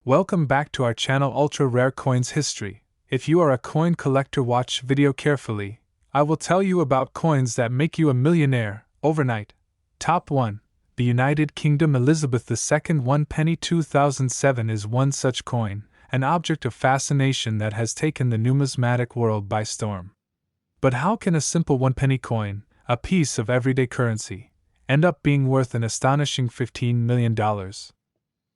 Welcome back to our channel Ultra Rare Coins History. If you are a coin collector, watch video carefully. I will tell you about coins that make you a millionaire overnight. Top 1. The United Kingdom Elizabeth II 1 penny 2007 is one such coin, an object of fascination that has taken the numismatic world by storm. But how can a simple 1 penny coin, a piece of everyday currency, end up being worth an astonishing $15 million?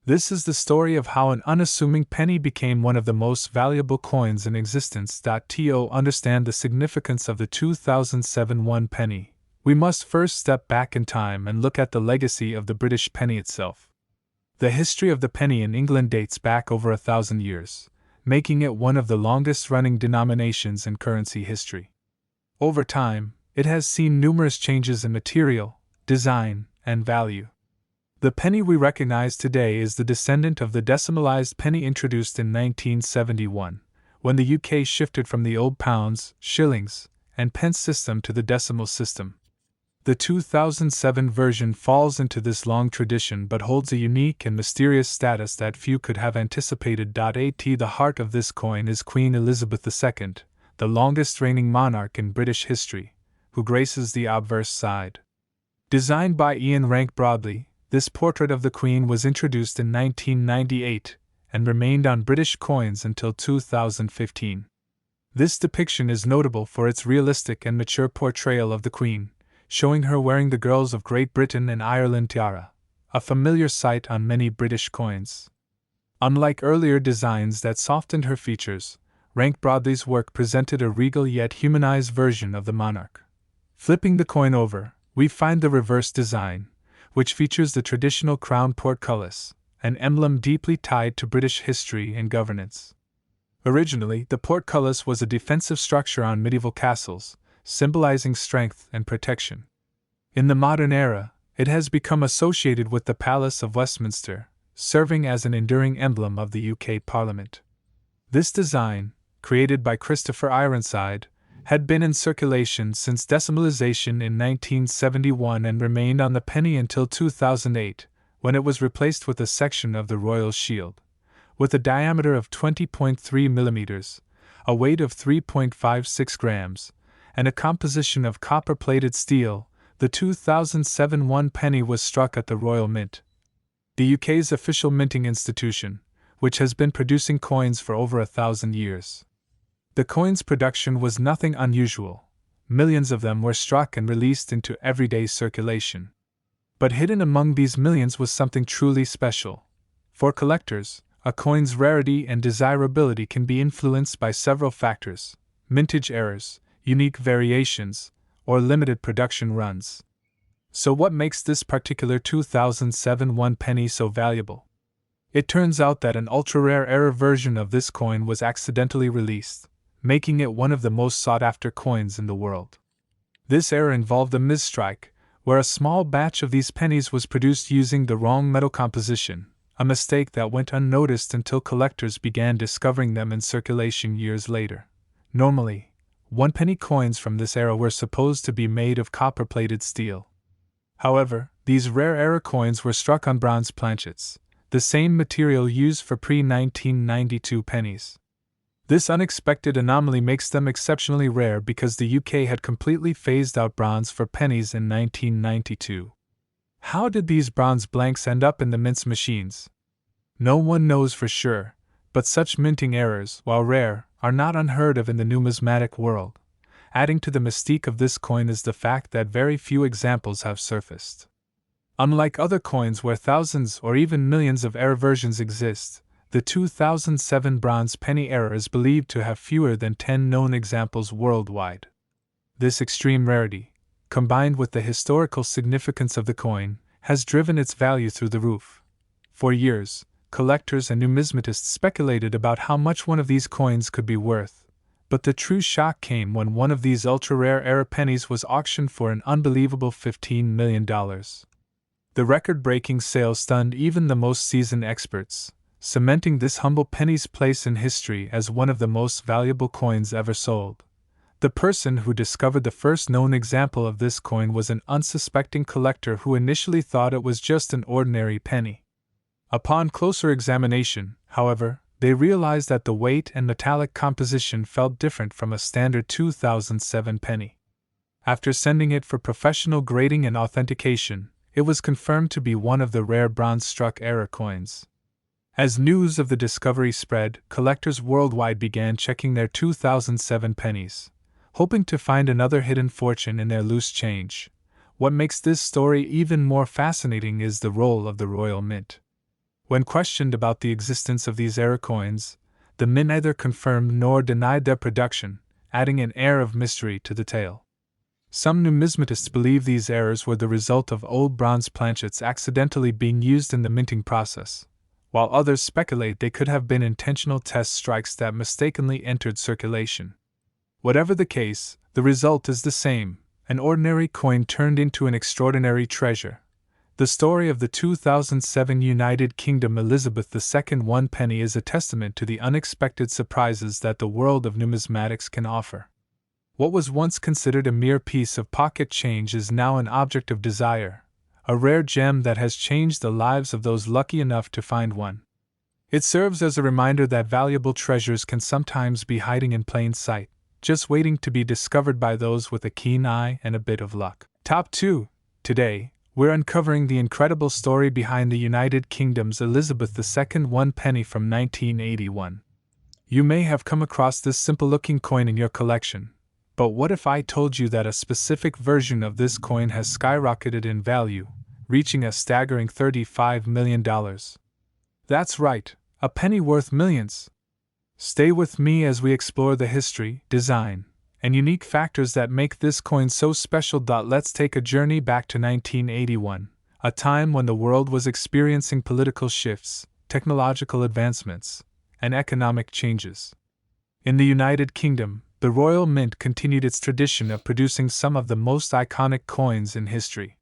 This is the story of how an unassuming penny became one of the most valuable coins in existence. To understand the significance of the 2007 1 penny, we must first step back in time and look at the legacy of the British penny itself. The history of the penny in England dates back over 1,000 years, making it one of the longest-running denominations in currency history. Over time, it has seen numerous changes in material, design, and value. The penny we recognize today is the descendant of the decimalized penny introduced in 1971, when the UK shifted from the old pounds, shillings, and pence system to the decimal system. The 2007 version falls into this long tradition but holds a unique and mysterious status that few could have anticipated. At the heart of this coin is Queen Elizabeth II, the longest reigning monarch in British history, who graces the obverse side. Designed by Ian Rank Broadley, this portrait of the Queen was introduced in 1998 and remained on British coins until 2015. This depiction is notable for its realistic and mature portrayal of the Queen, showing her wearing the Girls of Great Britain and Ireland tiara, a familiar sight on many British coins. Unlike earlier designs that softened her features, Rank Broadley's work presented a regal yet humanized version of the monarch. Flipping the coin over, we find the reverse design, which features the traditional crown portcullis, an emblem deeply tied to British history and governance. Originally, the portcullis was a defensive structure on medieval castles, symbolizing strength and protection. In the modern era, it has become associated with the Palace of Westminster, serving as an enduring emblem of the UK Parliament. This design, created by Christopher Ironside, had been in circulation since decimalization in 1971 and remained on the penny until 2008, when it was replaced with a section of the Royal Shield. With a diameter of 20.3 mm, a weight of 3.56 grams, and a composition of copper-plated steel, the 2007 1 penny was struck at the Royal Mint, the UK's official minting institution, which has been producing coins for over 1,000 years. The coin's production was nothing unusual. Millions of them were struck and released into everyday circulation. But hidden among these millions was something truly special. For collectors, a coin's rarity and desirability can be influenced by several factors: mintage errors, unique variations, or limited production runs. So what makes this particular 2007 1 penny so valuable? It turns out that an ultra-rare error version of this coin was accidentally released, making it one of the most sought-after coins in the world. This error involved a misstrike, where a small batch of these pennies was produced using the wrong metal composition, a mistake that went unnoticed until collectors began discovering them in circulation years later. Normally, 1 penny coins from this era were supposed to be made of copper-plated steel. However, these rare error coins were struck on bronze planchets, the same material used for pre-1992 pennies. This unexpected anomaly makes them exceptionally rare because the UK had completely phased out bronze for pennies in 1992. How did these bronze blanks end up in the mints machines? No one knows for sure, but such minting errors, while rare, are not unheard of in the numismatic world. Adding to the mystique of this coin is the fact that very few examples have surfaced. Unlike other coins where thousands or even millions of error versions exist, the 2007 bronze penny error is believed to have fewer than 10 known examples worldwide. This extreme rarity, combined with the historical significance of the coin, has driven its value through the roof. For years, collectors and numismatists speculated about how much one of these coins could be worth, but the true shock came when one of these ultra-rare error pennies was auctioned for an unbelievable $15 million. The record-breaking sale stunned even the most seasoned experts, cementing this humble penny's place in history as one of the most valuable coins ever sold. The person who discovered the first known example of this coin was an unsuspecting collector who initially thought it was just an ordinary penny. Upon closer examination, however, they realized that the weight and metallic composition felt different from a standard 2007 penny. After sending it for professional grading and authentication, it was confirmed to be one of the rare bronze-struck error coins. As news of the discovery spread, collectors worldwide began checking their 2007 pennies, hoping to find another hidden fortune in their loose change. What makes this story even more fascinating is the role of the Royal Mint. When questioned about the existence of these error coins, the Mint neither confirmed nor denied their production, adding an air of mystery to the tale. Some numismatists believe these errors were the result of old bronze planchets accidentally being used in the minting process, while others speculate they could have been intentional test strikes that mistakenly entered circulation. Whatever the case, the result is the same: an ordinary coin turned into an extraordinary treasure. The story of the 2007 United Kingdom Elizabeth II 1 penny is a testament to the unexpected surprises that the world of numismatics can offer. What was once considered a mere piece of pocket change is now an object of desire, a rare gem that has changed the lives of those lucky enough to find one. It serves as a reminder that valuable treasures can sometimes be hiding in plain sight, just waiting to be discovered by those with a keen eye and a bit of luck. Top 2. Today, we're uncovering the incredible story behind the United Kingdom's Elizabeth II 1 penny from 1981. You may have come across this simple-looking coin in your collection, but what if I told you that a specific version of this coin has skyrocketed in value, reaching a staggering $35 million? That's right, a penny worth millions. Stay with me as we explore the history, design, and unique factors that make this coin so special. Let's take a journey back to 1981, a time when the world was experiencing political shifts, technological advancements, and economic changes. In the United Kingdom, the Royal Mint continued its tradition of producing some of the most iconic coins in history.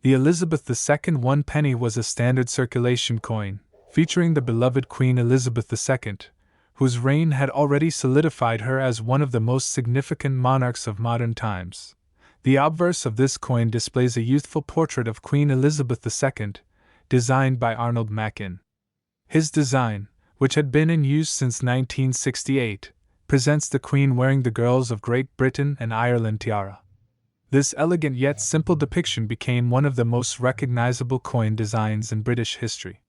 The Elizabeth II 1 penny was a standard circulation coin, featuring the beloved Queen Elizabeth II, whose reign had already solidified her as one of the most significant monarchs of modern times. The obverse of this coin displays a youthful portrait of Queen Elizabeth II, designed by Arnold Machin. His design, which had been in use since 1968, presents the Queen wearing the girls of Great Britain and Ireland tiara. This elegant yet simple depiction became one of the most recognizable coin designs in British history.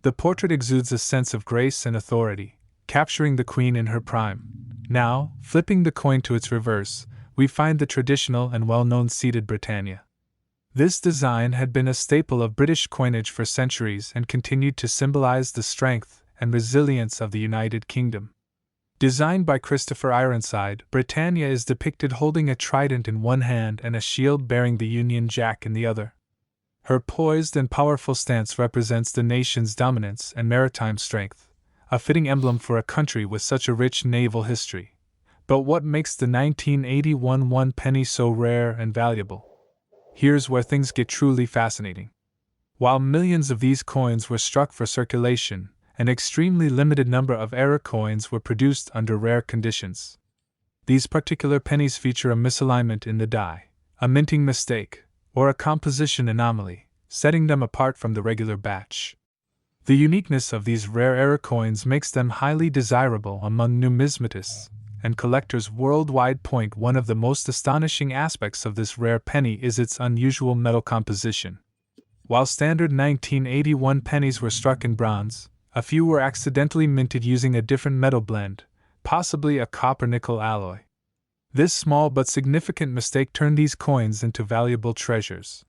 The portrait exudes a sense of grace and authority, capturing the Queen in her prime. Now, flipping the coin to its reverse, we find the traditional and well-known seated Britannia. This design had been a staple of British coinage for centuries and continued to symbolize the strength and resilience of the United Kingdom. Designed by Christopher Ironside, Britannia is depicted holding a trident in one hand and a shield bearing the Union Jack in the other. Her poised and powerful stance represents the nation's dominance and maritime strength, a fitting emblem for a country with such a rich naval history. But what makes the 1981 1 penny so rare and valuable? Here's where things get truly fascinating. While millions of these coins were struck for circulation, an extremely limited number of error coins were produced under rare conditions. These particular pennies feature a misalignment in the die, a minting mistake, or a composition anomaly, setting them apart from the regular batch. The uniqueness of these rare error coins makes them highly desirable among numismatists and collectors worldwide. One of the most astonishing aspects of this rare penny is its unusual metal composition. While standard 1981 pennies were struck in bronze, a few were accidentally minted using a different metal blend, possibly a copper-nickel alloy. This small but significant mistake turned these coins into valuable treasures.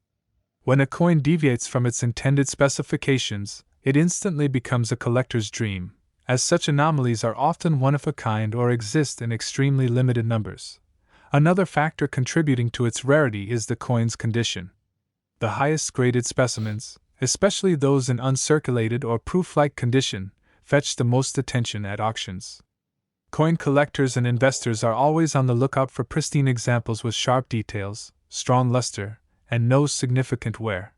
When a coin deviates from its intended specifications, it instantly becomes a collector's dream, as such anomalies are often one of a kind or exist in extremely limited numbers. Another factor contributing to its rarity is the coin's condition. The highest graded specimens, especially those in uncirculated or proof-like condition, fetch the most attention at auctions. Coin collectors and investors are always on the lookout for pristine examples with sharp details, strong luster, and no significant wear.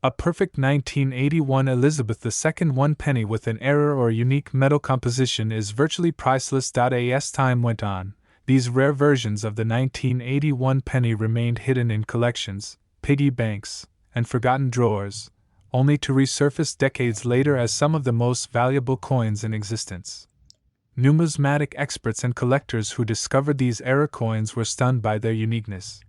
A perfect 1981 Elizabeth II 1 penny with an error or unique metal composition is virtually priceless. As time went on, these rare versions of the 1981 penny remained hidden in collections, piggy banks, and forgotten drawers, only to resurface decades later as some of the most valuable coins in existence. Numismatic experts and collectors who discovered these era coins were stunned by their uniqueness.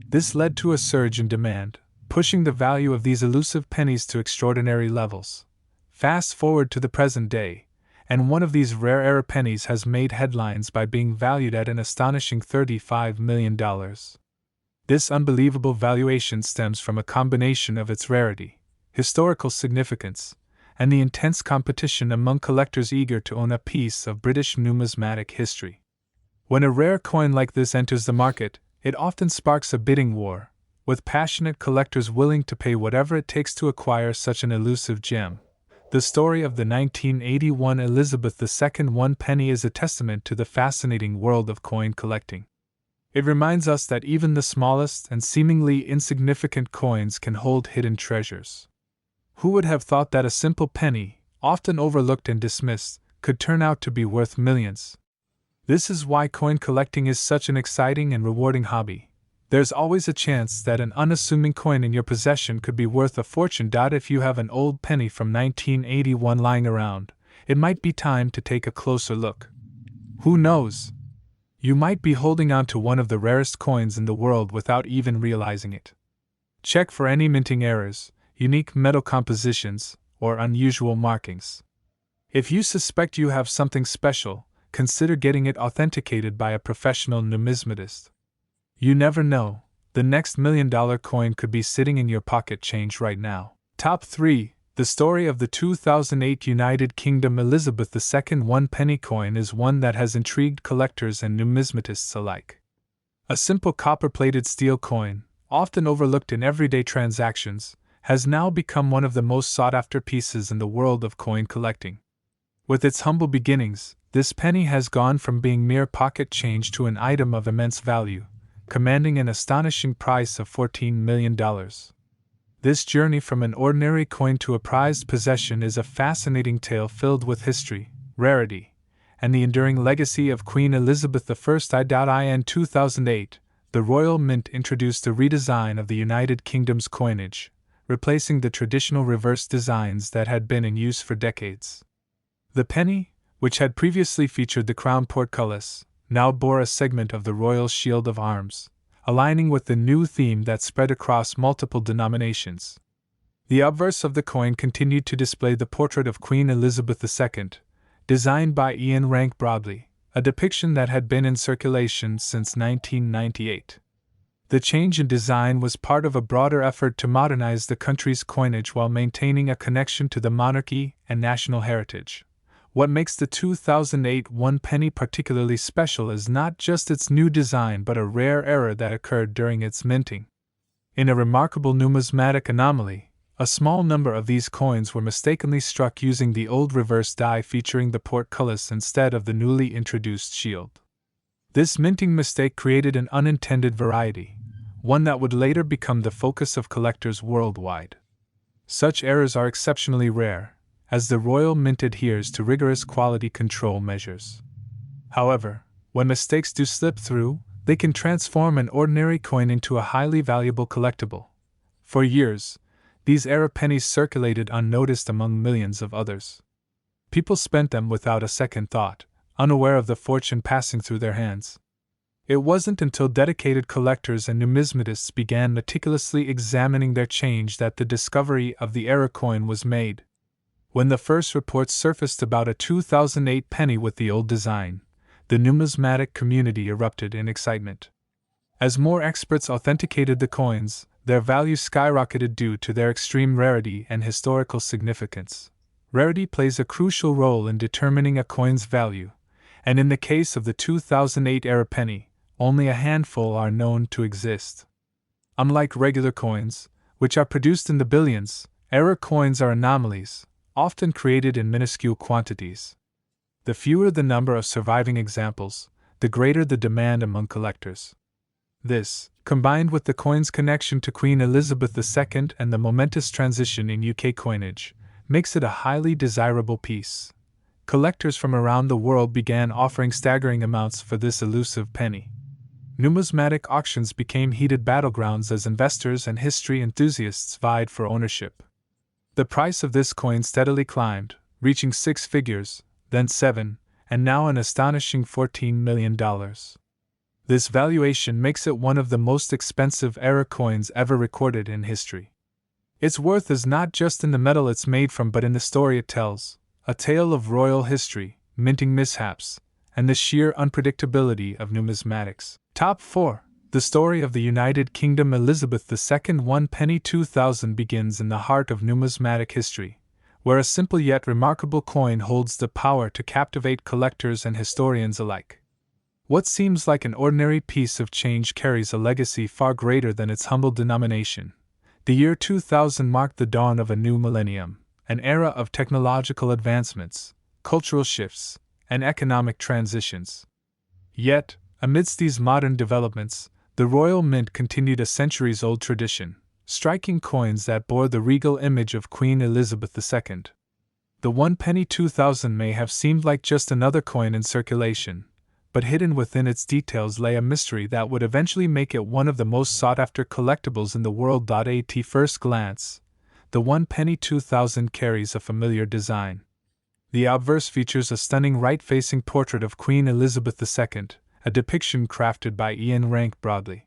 This led to a surge in demand, pushing the value of these elusive pennies to extraordinary levels. Fast forward to the present day, and one of these rare era pennies has made headlines by being valued at an astonishing $35 million. This unbelievable valuation stems from a combination of its rarity, historical significance, and the intense competition among collectors eager to own a piece of British numismatic history. When a rare coin like this enters the market, it often sparks a bidding war, with passionate collectors willing to pay whatever it takes to acquire such an elusive gem. The story of the 1981 Elizabeth II 1 penny is a testament to the fascinating world of coin collecting. It reminds us that even the smallest and seemingly insignificant coins can hold hidden treasures. Who would have thought that a simple penny, often overlooked and dismissed, could turn out to be worth millions? This is why coin collecting is such an exciting and rewarding hobby. There's always a chance that an unassuming coin in your possession could be worth a fortune. If you have an old penny from 1981 lying around, it might be time to take a closer look. Who knows? You might be holding on to one of the rarest coins in the world without even realizing it. Check for any minting errors, unique metal compositions, or unusual markings. If you suspect you have something special, consider getting it authenticated by a professional numismatist. You never know, the next $1 million coin could be sitting in your pocket change right now. Top 3. The story of the 2008 United Kingdom Elizabeth II 1 penny coin is one that has intrigued collectors and numismatists alike. A simple copper-plated steel coin, often overlooked in everyday transactions, has now become one of the most sought-after pieces in the world of coin collecting. With its humble beginnings, this penny has gone from being mere pocket change to an item of immense value, commanding an astonishing price of $14 million. This journey from an ordinary coin to a prized possession is a fascinating tale filled with history, rarity, and the enduring legacy of Queen Elizabeth I. In 2008, the Royal Mint introduced a redesign of the United Kingdom's coinage, replacing the traditional reverse designs that had been in use for decades. The penny, which had previously featured the crown portcullis, now bore a segment of the royal shield of arms, aligning with the new theme that spread across multiple denominations. The obverse of the coin continued to display the portrait of Queen Elizabeth II, designed by Ian Rank Broadley, a depiction that had been in circulation since 1998. The change in design was part of a broader effort to modernize the country's coinage while maintaining a connection to the monarchy and national heritage. What makes the 2008 1 penny particularly special is not just its new design but a rare error that occurred during its minting. In a remarkable numismatic anomaly, a small number of these coins were mistakenly struck using the old reverse die featuring the portcullis instead of the newly introduced shield. This minting mistake created an unintended variety, one that would later become the focus of collectors worldwide. Such errors are exceptionally rare, as the Royal Mint adheres to rigorous quality control measures. However, when mistakes do slip through, they can transform an ordinary coin into a highly valuable collectible. For years, these era pennies circulated unnoticed among millions of others. People spent them without a second thought, unaware of the fortune passing through their hands. It wasn't until dedicated collectors and numismatists began meticulously examining their change that the discovery of the era coin was made. When the first reports surfaced about a 2008 penny with the old design, the numismatic community erupted in excitement. As more experts authenticated the coins, their value skyrocketed due to their extreme rarity and historical significance. Rarity plays a crucial role in determining a coin's value, and in the case of the 2008 era penny, only a handful are known to exist. Unlike regular coins, which are produced in the billions, era coins are anomalies, often created in minuscule quantities. The fewer the number of surviving examples, the greater the demand among collectors. This, combined with the coin's connection to Queen Elizabeth II and the momentous transition in UK coinage, makes it a highly desirable piece. Collectors from around the world began offering staggering amounts for this elusive penny. Numismatic auctions became heated battlegrounds as investors and history enthusiasts vied for ownership. The price of this coin steadily climbed, reaching 6 figures, then 7, and now an astonishing $14 million. This valuation makes it one of the most expensive era coins ever recorded in history. Its worth is not just in the metal it's made from but in the story it tells, a tale of royal history, minting mishaps, and the sheer unpredictability of numismatics. Top 4. The story of the United Kingdom. Elizabeth II 1 penny 2000 begins in the heart of numismatic history, where a simple yet remarkable coin holds the power to captivate collectors and historians alike. What seems like an ordinary piece of change carries a legacy far greater than its humble denomination. The year 2000 marked the dawn of a new millennium, an era of technological advancements, cultural shifts, and economic transitions. Yet, amidst these modern developments, the Royal Mint continued a centuries-old tradition, striking coins that bore the regal image of Queen Elizabeth II. The 1 penny 2000 may have seemed like just another coin in circulation, but hidden within its details lay a mystery that would eventually make it one of the most sought-after collectibles in the world. At first glance, the 1 penny 2000 carries a familiar design. The obverse features a stunning right-facing portrait of Queen Elizabeth II, a depiction crafted by Ian Rank Broadley.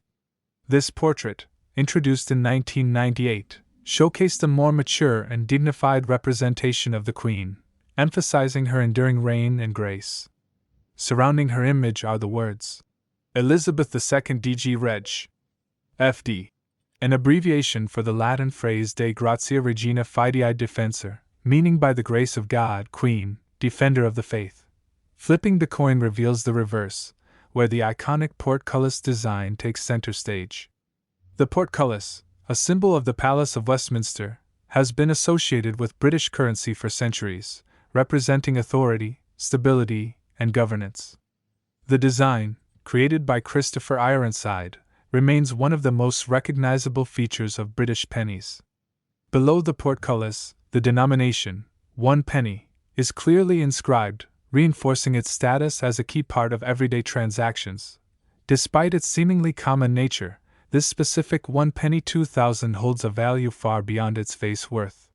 This portrait, introduced in 1998, showcased a more mature and dignified representation of the Queen, emphasizing her enduring reign and grace. Surrounding her image are the words, Elizabeth II DG Reg. FD, an abbreviation for the Latin phrase De Gratia Regina Fidei Defensor, meaning by the grace of God, Queen, Defender of the Faith. Flipping the coin reveals the reverse, where the iconic portcullis design takes center stage. The portcullis, a symbol of the Palace of Westminster, has been associated with British currency for centuries, representing authority, stability, and governance. The design, created by Christopher Ironside, remains one of the most recognizable features of British pennies. Below the portcullis, the denomination, 1 penny, is clearly inscribed, reinforcing its status as a key part of everyday transactions. Despite its seemingly common nature, this specific 1 penny 2000 holds a value far beyond its face worth.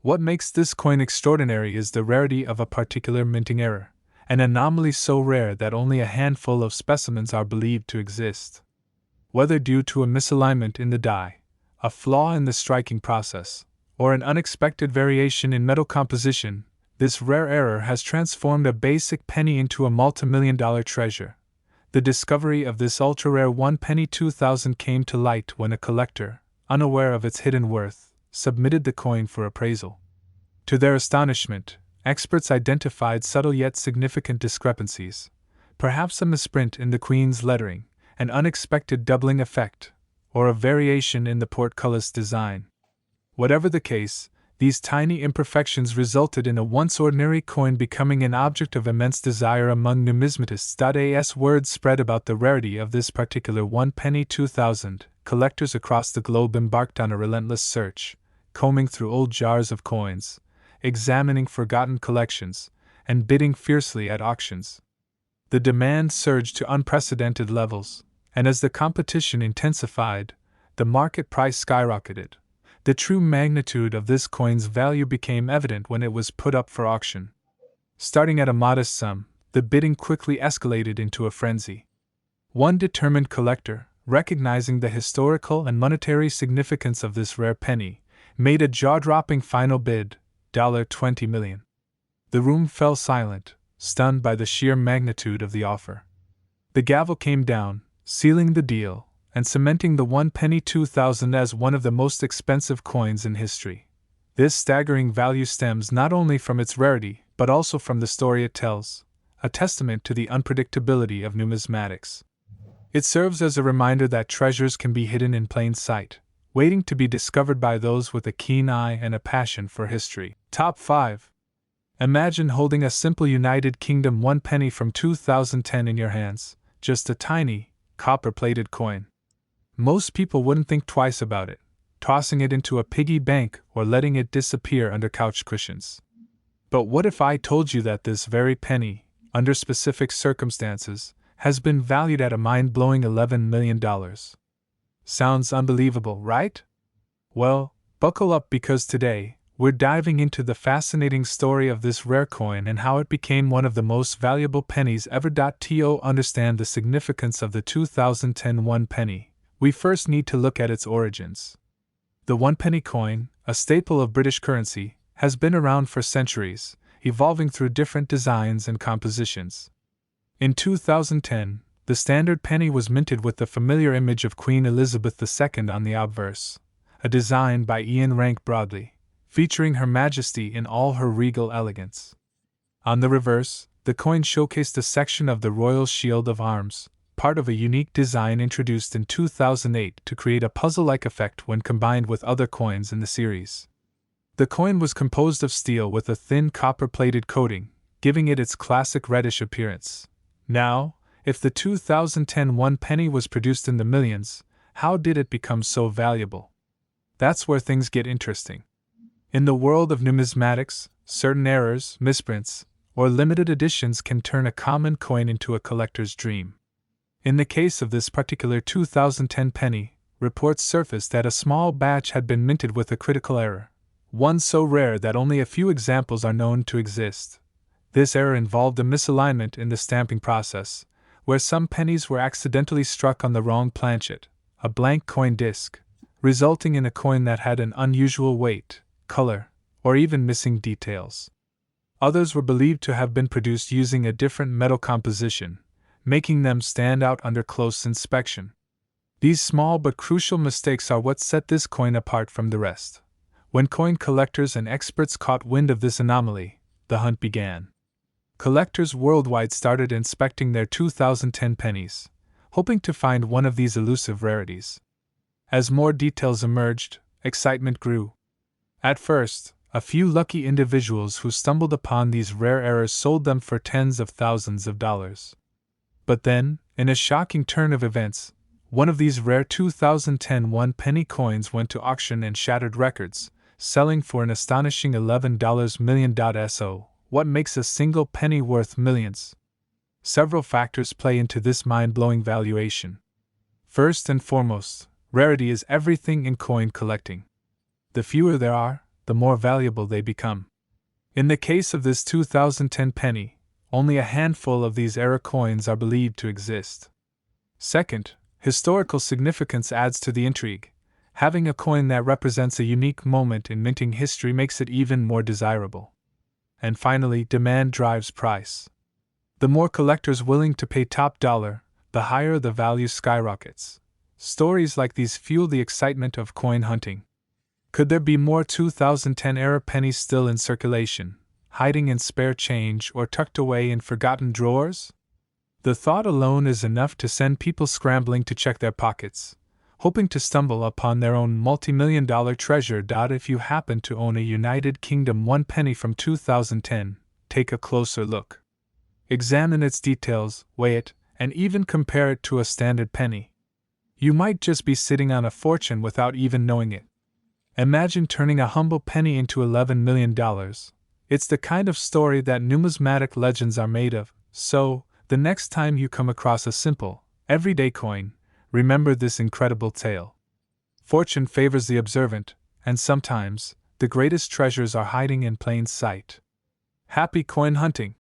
What makes this coin extraordinary is the rarity of a particular minting error, an anomaly so rare that only a handful of specimens are believed to exist. Whether due to a misalignment in the die, a flaw in the striking process, or an unexpected variation in metal composition, this rare error has transformed a basic penny into a multimillion-dollar treasure. The discovery of this ultra-rare 1 penny 2000 came to light when a collector, unaware of its hidden worth, submitted the coin for appraisal. To their astonishment, experts identified subtle yet significant discrepancies, perhaps a misprint in the Queen's lettering, an unexpected doubling effect, or a variation in the portcullis design. Whatever the case, these tiny imperfections resulted in a once ordinary coin becoming an object of immense desire among numismatists. As word spread about the rarity of this particular 1 penny 2000, collectors across the globe embarked on a relentless search, combing through old jars of coins, examining forgotten collections, and bidding fiercely at auctions. The demand surged to unprecedented levels, and as the competition intensified, the market price skyrocketed. The true magnitude of this coin's value became evident when it was put up for auction. Starting at a modest sum, the bidding quickly escalated into a frenzy. One determined collector, recognizing the historical and monetary significance of this rare penny, made a jaw-dropping final bid, $20 million. The room fell silent, stunned by the sheer magnitude of the offer. The gavel came down, sealing the deal, and cementing the 1 penny 2000 as one of the most expensive coins in history. This staggering value stems not only from its rarity, but also from the story it tells, a testament to the unpredictability of numismatics. It serves as a reminder that treasures can be hidden in plain sight, waiting to be discovered by those with a keen eye and a passion for history. Top 5. Imagine holding a simple United Kingdom 1 penny from 2010 in your hands, just a tiny, copper-plated coin. Most people wouldn't think twice about it, tossing it into a piggy bank or letting it disappear under couch cushions. But what if I told you that this very penny, under specific circumstances, has been valued at a mind-blowing $11 million? Sounds unbelievable, right? Well, buckle up because today, we're diving into the fascinating story of this rare coin and how it became one of the most valuable pennies ever. To understand the significance of the 2010 one penny, we first need to look at its origins. The one penny coin, a staple of British currency, has been around for centuries, evolving through different designs and compositions. In 2010, the standard penny was minted with the familiar image of Queen Elizabeth II on the obverse, a design by Ian Rank Broadley, featuring Her Majesty in all her regal elegance. On the reverse, the coin showcased a section of the Royal Shield of Arms, part of a unique design introduced in 2008 to create a puzzle-like effect when combined with other coins in the series. The coin was composed of steel with a thin copper-plated coating, giving it its classic reddish appearance. Now, if the 2010 one penny was produced in the millions, how did it become so valuable? That's where things get interesting. In the world of numismatics, certain errors, misprints, or limited editions can turn a common coin into a collector's dream. In the case of this particular 2010 penny, reports surfaced that a small batch had been minted with a critical error, one so rare that only a few examples are known to exist. This error involved a misalignment in the stamping process, where some pennies were accidentally struck on the wrong planchet, a blank coin disc, resulting in a coin that had an unusual weight, color, or even missing details. Others were believed to have been produced using a different metal composition, making them stand out under close inspection. These small but crucial mistakes are what set this coin apart from the rest. When coin collectors and experts caught wind of this anomaly, the hunt began. Collectors worldwide started inspecting their 2010 pennies, hoping to find one of these elusive rarities. As more details emerged, excitement grew. At first, a few lucky individuals who stumbled upon these rare errors sold them for tens of thousands of dollars. But then, in a shocking turn of events, one of these rare 2010 one penny coins went to auction and shattered records, selling for an astonishing $11 million. So, what makes a single penny worth millions? Several factors play into this mind-blowing valuation. First and foremost, rarity is everything in coin collecting. The fewer there are, the more valuable they become. In the case of this 2010 penny, only a handful of these era coins are believed to exist. Second, historical significance adds to the intrigue. Having a coin that represents a unique moment in minting history makes it even more desirable. And finally, demand drives price. The more collectors willing to pay top dollar, the higher the value skyrockets. Stories like these fuel the excitement of coin hunting. Could there be more 2010 era pennies still in circulation, hiding in spare change or tucked away in forgotten drawers? The thought alone is enough to send people scrambling to check their pockets, hoping to stumble upon their own multi-million-dollar treasure. If you happen to own a United Kingdom one penny from 2010, take a closer look. Examine its details, weigh it, and even compare it to a standard penny. You might just be sitting on a fortune without even knowing it. Imagine turning a humble penny into $11 million. It's the kind of story that numismatic legends are made of, so, the next time you come across a simple, everyday coin, remember this incredible tale. Fortune favors the observant, and sometimes, the greatest treasures are hiding in plain sight. Happy coin hunting!